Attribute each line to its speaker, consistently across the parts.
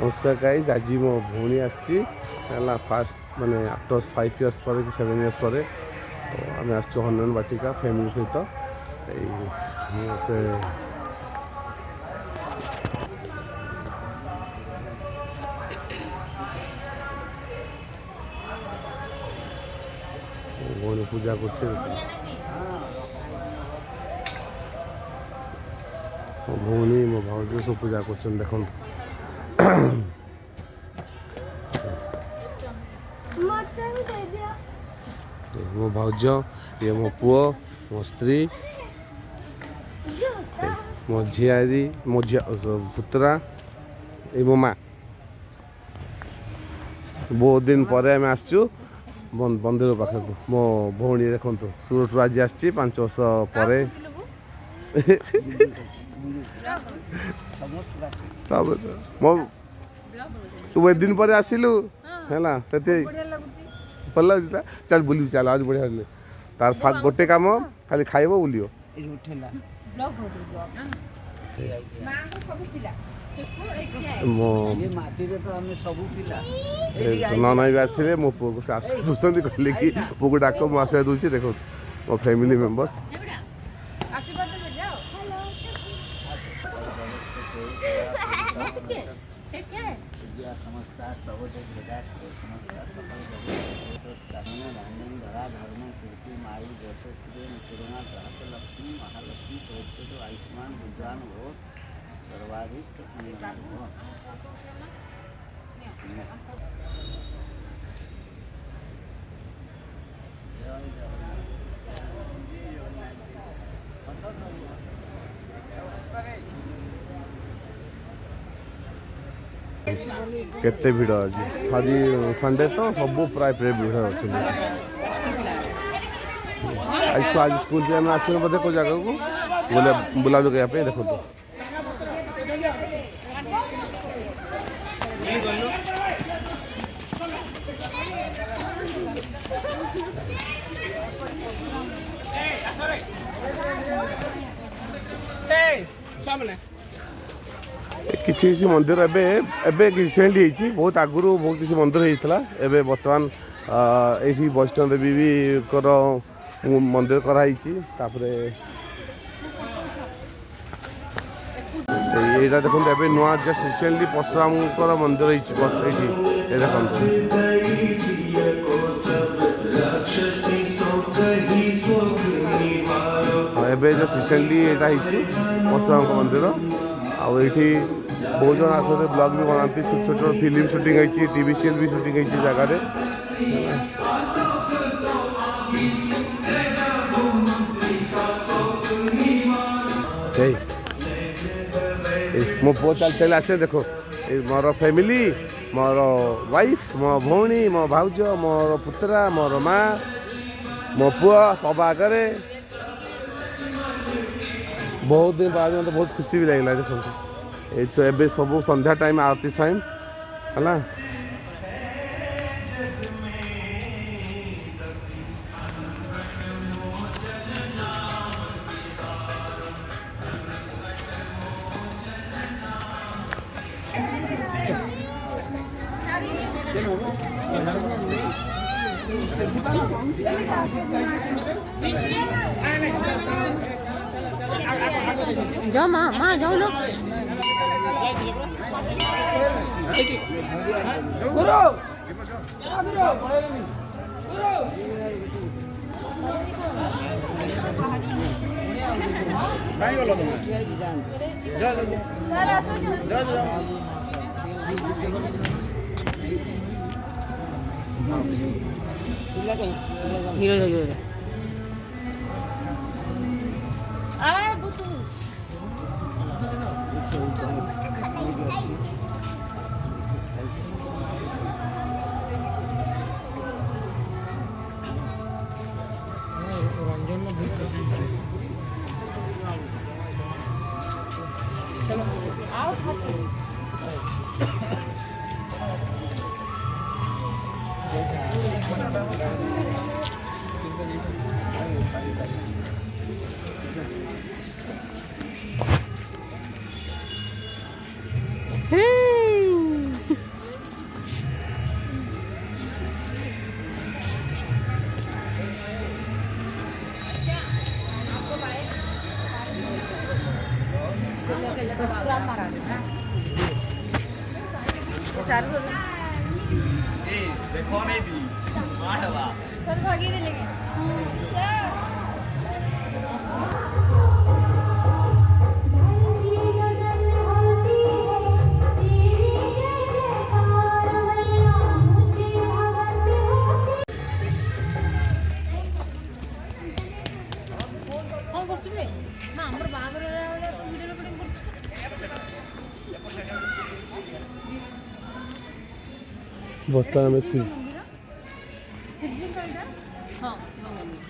Speaker 1: नमस्कार गाइज आज मो भौणी आसी फास्ट माने आफ्टर 5 इयर्स पर कि 7 इयर्स पर आम आसु हनुमान बाटिका फैमिली सहित से भौणी पूजा कर भौणी मो भाउज सब पूजा कर देख मो भाउज ये मो पुओ मो स्त्री मो झियारी मो पुतरा ये मो माँ बहुत दिन पर आम आसचु मंदिर पाखक मो भौणी देखु सूरत आज आस 5 वर्ष पर तू ए दिन पर आसिलु है भल लगे चल बुल चल आज बढ़िया तार फाक गोटे कम खाली खाइब बुलियो नना भी आसवे मो पु को आसुँच कहले कि पु को डाक मुझे दूसरी देख मो फैमिली मेंबर्स
Speaker 2: समस्ता धर्म कीर्ति मायु यशस्वी पूर्णा ग्राहक लक्ष्मी महालक्ष्मी परिस्थित आयुष्मान विद्वान हो सर्वाधिष्ट हो
Speaker 1: केते भिड़ आज खाली संडे तो सब प्राय भिड़ अच्छे आज स्कूल से आस बोधे को जगह को बुलाबुली करने देखो तो किसी मंदिर एबे रिसेंटली बहुत आगुरी बहुत किसी मंदिर होता है बर्तमान ये वैष्णो देवी भी मंदिर कराई यहाँ देखो ए नुआ जस्ट रिसेंटली परशुराम मंदिर ये देखो एबे जस्ट रिसेंटली यहाँ परशुराम मंदिर आठी बहुत जन आसते ब्लॉग भी बनाती छोट छोट फिल्म शूटिंग होती टीवी सीरियल भी शूटिंग होती जगह मो पुओ चल चल आसे देखो मोर फैमिली मोर वाइफ मो भौणी मो भाउज मोर पुतरा मोर माँ मो पुओ सब आगे बहुत दिन बाद मतलब बहुत खुशी भी लगे देखो ये सब संध्या टाइम आरती टाइम है
Speaker 3: जाओ माँ जाओ लो हीरो Hey!
Speaker 2: देखो नहीं दी मारवा
Speaker 3: सर भागी लेंगे କଣ କରୁଛୁ ବେ ମା ଆମର ବାହାଘର ହେଲା ବେଳେ ତୁ ଭିଡ଼ିଓ ରେକର୍ଡିଂ କରୁଛୁ
Speaker 1: ବର୍ତ୍ତମାନ ଆମେ
Speaker 3: ମନ୍ଦିର ଶିବଜୀଙ୍କ ଏଇଟା ହଁ ଶିବ ମନ୍ଦିର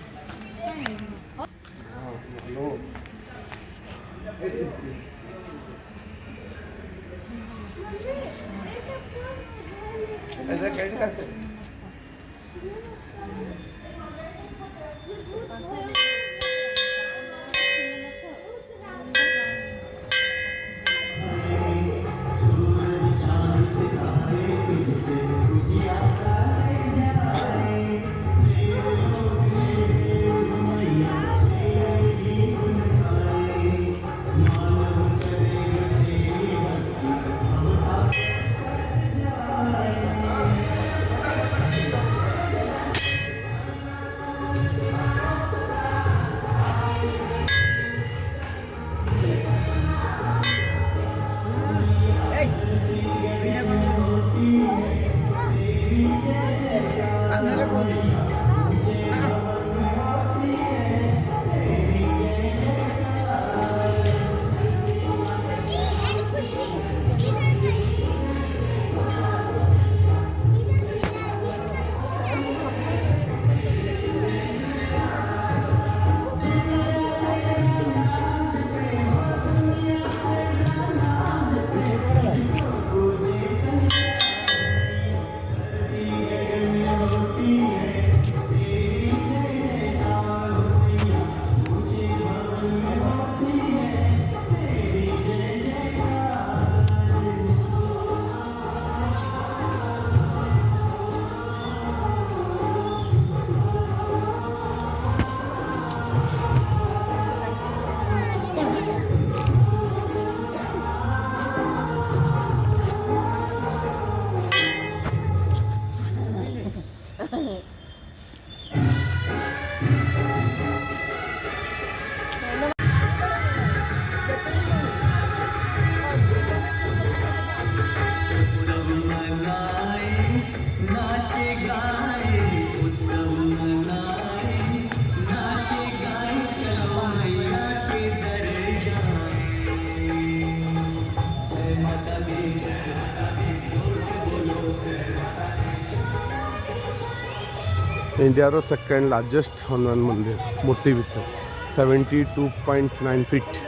Speaker 1: इंडिया सेकेंड लार्जेस्ट हनुमान मंदिर मूर्ति भीतर 72.9 फीट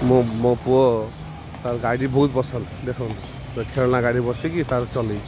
Speaker 1: मो पुओ तार गाड़ी बहुत पसंद देख खेलना गाड़ी बसिकी तार चल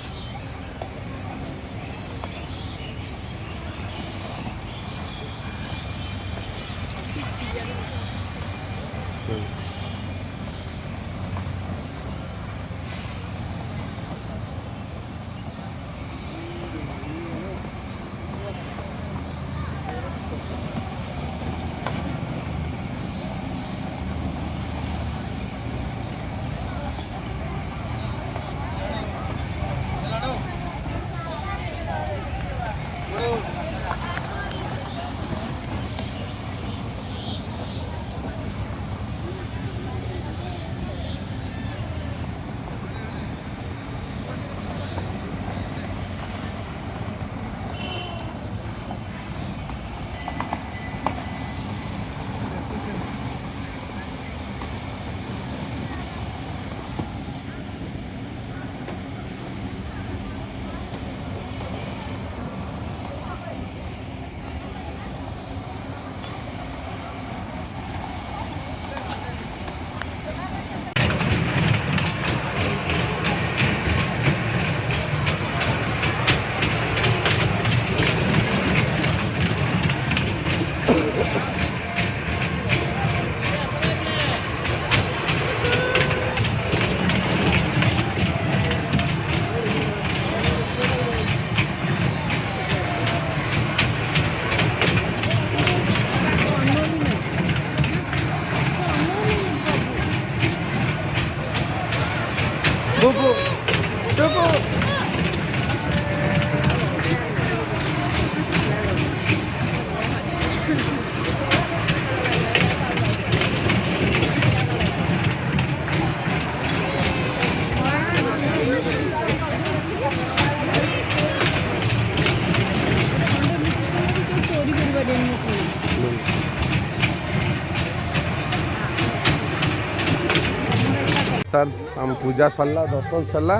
Speaker 1: ବର୍ତ୍ତମାନ ଆମ ପୂଜା ସରିଲା, ଦର୍ଶନ ସରିଲା।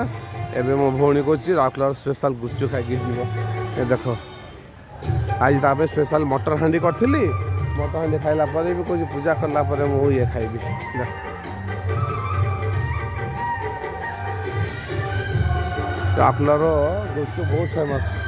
Speaker 1: ଏବେ ମୋ ଭଉଣୀ କହୁଛି ରାଉରକେଲାର ସ୍ପେଶାଲ ଗୁପଚୁପ ଖାଇକି ଯିବ। ଏ ଦେଖ ଆଜି ତା ପାଇଁ ସ୍ପେଶାଲ ମଟର ହାଣ୍ଡି କରିଥିଲି। ମଟର ହାଣ୍ଡି ଖାଇଲା ପରେ ବି କହୁଛି ପୂଜା କଲା ପରେ ମୁଁ ଇଏ ଖାଇବି। ରାଉରକେଲାର ଗୁପଚୁପ ବହୁତ ଫେମସ୍।